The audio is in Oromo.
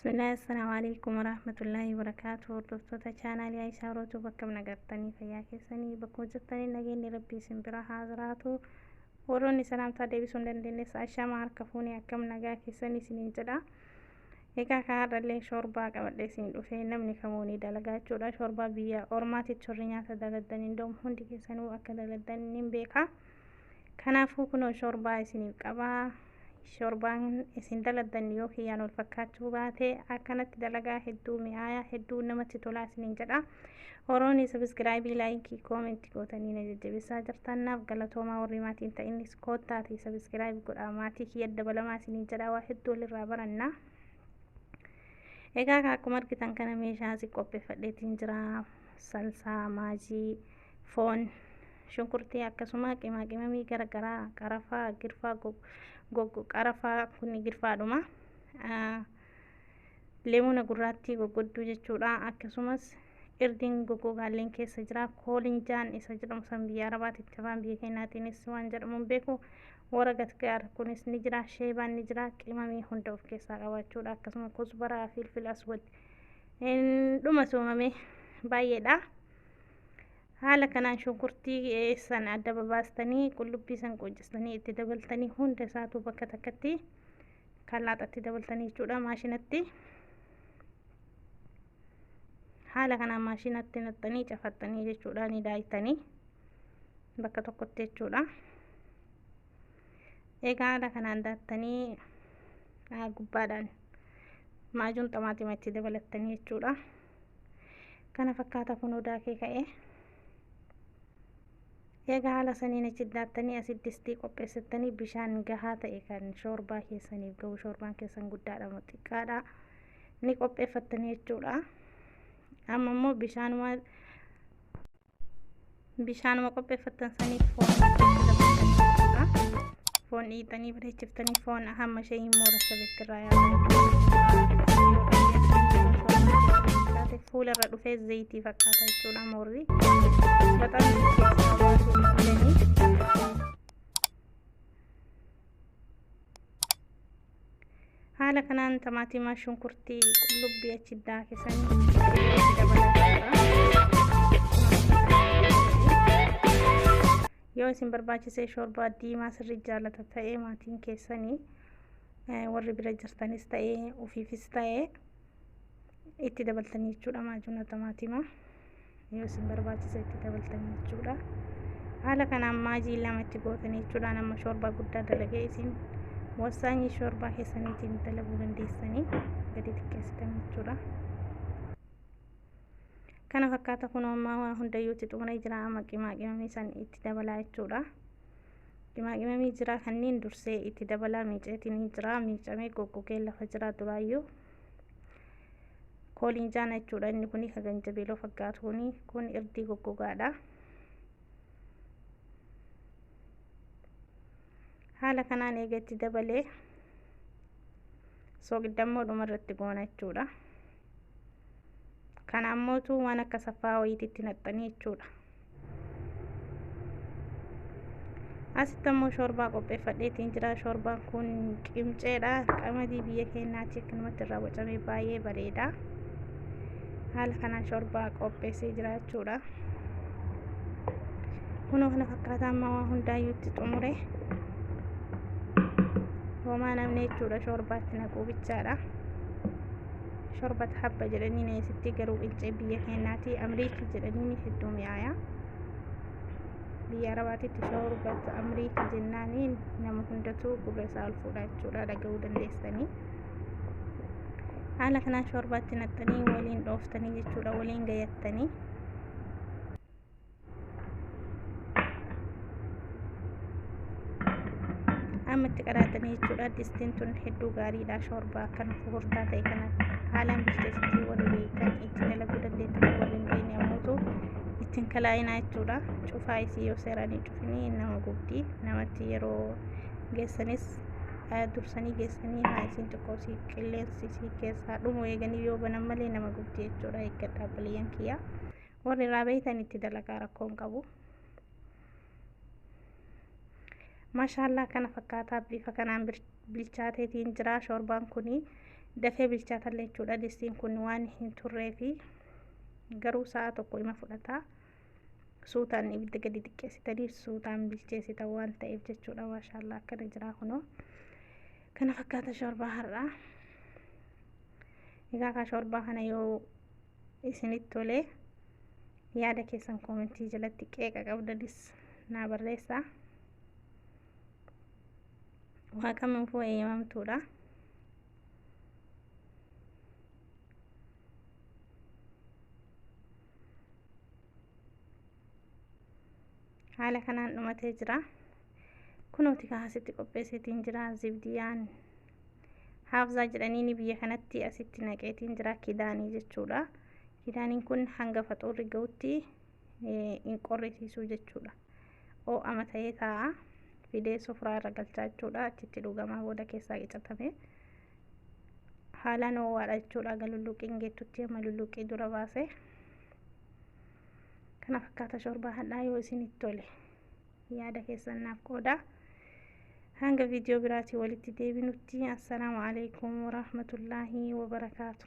Bismillah, assalamu alaikum warahmatullahi wabarakatuh. Hordoftoota chaanaalii Aishaa Rootuu bakka nagartanii fayyaa keessanii bakka hojjettanii nageenyi rabbii isin bira haa jiraatu. Warroonni salaamtaa deebisuu hin dandeenyes ashaama harka fuunee akkam nagaa keessanii isiniin jedha. Egaa kanarrallee shoorbaa qabadhee isin dhufee namni kamuu ni dalagaa jechuudha. Shoorbaa biyya ormaatitti warri nyaata dalagan indoom hundi keessanuu akka dalagan ni beeka. Kanaafuu kunoo shoorbaa isiniif qabaa. Shoorbaan isin dalagan yoo kiyyaan ol fakkaachuu baate akkanatti dalagaa hedduu mi'aayaa hedduu namatti tolaa isiniin jedha. Warroonni sabiskiraayibii laayikii koomentii gootanii na jajjabeessaa jirtanaaf galatoomaa warri maatiin ta'innis koottaati sabiskiraayibii godhaa maatii kiyya dabalamaa isiniin jedha waa hedduu walirraa baranna. Egaa akkuma argitan kana meeshaa asii qopheeffadheetiin jira. Salsaa, maajii, foon, shunkurtii akkasuma qimaqimamii garagaraa qarafaa, girfaa qarafaa kun girfaadhuma. Leemuna gurraattii goggodduu jechuudha. Akkasumas irdiin goggogaalleen keessa jira. Koolinjaan isa jedhamu san biyya arabaatitti afaan biyya keenyaatiinis waan jedhamuun beeku. Warra gatgaar kunis ni jira. Sheebaan ni jira. Qimamii hunda of keessaa qabachuudha. Akkasuma kusbaraa, filfil aswad dhuma soomamee baay'eedha. Haala kanaan shunkurtii san adda babaastanii qullubbii san qojjistanii itti dabaltanii hunda isaatu bakka takkatti kallaaxatti dabaltanii jechuudha maashinatti. Haala kanaan maashinatti naxxanii cafattanii jechuudha ni daayitanii bakka tokkotti jechuudha. Egaa haala kanaan daattanii gubbaadhaan maajuun xamaatima itti dabalattanii jechuudha. Kana fakkaata kun daakee ka'ee. Egaa haala saniin achi daattanii asitti distii qopheessattanii bishaan gahaa ta'e kan shoorbaa keessaniif ga'u shoorbaan keessan guddaadha moo xiqqaadha ni qopheeffattanii jechuudha. Amma immoo bishaanuma qopheeffattan saniif foon dhiitanii bareechiftanii foon hamma ishee hin moorasa bittirraa yaadatu fuularra dhufee zayitii fakkaata jechuudha moorri. Haala kanaan tamaatima shunkurtii qullubbii achi daakisanii yoo isin barbaachise shoorbaa diimaa sirrii jaallata ta'ee maatiin keessanii warri bira jirtanis ta'ee ofiifis ta'ee itti dabaltanii jechuudha maajuuna tamaatima. Yoo isin barbaachise itti dabaltanii jechuudha. Haala kanaan maajii lama itti gootanii jechuudha. Nama shoorbaa guddaa dalagee isin wasaanii shoorbaa keessaniitiin dalaguu dandeessanii gadi xiqqeessitanii jechuudha. Kana fakkaata kun ammaa hundayyuutti xumuree jira. Amma qimaqimamii san itti dabalaa jechuudha. Qimaqimamii jira kanneen dursee itti dabalaa miiceetiin jira. Miicamee goggogee lafa jira duraayyuu. Koolinjaan jechuudha inni kuni kan ganjabeeloo fakkaatuuni kun irdii goggogaadha. Haala kanaan eega itti dabalee soogiddamoo dhumarratti goona jechuudha. Kana ammootu waan akka saffaa wayiititti naxxanii jechuudha. Asitti ammoo shoorbaa qopheeffadheetiin jira. Shoorbaan kun qimceedha. Qamadii biyya keenyaatti akkanumatti irraa bocamee baay'ee bareeda. Haala kanaan shoorbaa qopheessee jira jechuudha. Kunoo kana fakkaata amma waa hundaayyuutti xumure. Homaa namni jechuudha shoorbaatti naquu bichaadha. Shoorbata habba jedhanii neesitti garuu qincee biyya keenyaatti amriikii jedhanii hedduu mi'aaya. Biyya arabaatitti shoorbata amriikii jennaaniin nama hundatu gurra isaa ol fuudha jechuudha dhaga'uu dandeessanii. Haala kanaan shoorbaatti naxxanii waliin dhooftanii jechuudha waliin gayattanii. Amma itti qadaadanii jechuudha. Distiin tun hedduu gaariidha. Shoorbaa akkan furdaa ta'e kana haalaan bilcheessitii warri beekan itti dalaguu dandeettan warri hin beekne ammoo ittiin kalaa'inaa jechuudha. Cufaa isii yoo seeranii cufanii nama gubdii namatti yeroo geessanis dursanii geessanii haa isin xiqqoosii qilleensi isii keessaa dhumu eeganii yoo banan malee nama gubdii jechuudha. Eeggadhaa biliyyan kiyya warri irraa beektan itti dalagaa rakkoo hin qabu. Maashaallah kana fakkaataa bifa kanaan bilchaateetiin jira. Shoorbaan kuni dafee bilchaatallee jechuudha. Distiin kun waan hin turree fi garuu sa'a tokko ima fudhata. Suutaan ibidda gadi xiqqeessitanii suutaan bilcheessitan waan ta'eef jechuudha. Maashaallah akkana jira kunoo. Kana fakkaata shorbaa har'aa. Egaa ka shorbaa kana yoo isinitti tolee yaada keessan koomentii jalatti qeeqa qabdanis naa barreessaa. Waaqamuufuu eeyyamamtuudha. Haala kanaan dhumatee jira. Kunooti kaasitti qopheessitiin jira. Zibdiyaan haafzaa jedhanii biyya kanatti asitti naqeetiin jira. Kidaanii jechuudha. Kidaaniin kun hanga faxuurri ga'utti hin qorrisiisuu jechuudha. Oo'ama ta'ee taa'a. Fidee sofraa irra galchaa jechuudha. Achitti dhugamaa booda keessaa qicatame. Haalaan oowwaadha jechuudha. Galulluuqiin geettutti amma lulluuqii dura baase. Kana fakkaata shorbaa hadhaa yoo isinitti tole yaada keessan naaf qooda. Hanga viidiyoo biraatii walitti deebinutti assalaamu alaikum warahmatullaahi wabarakaatu.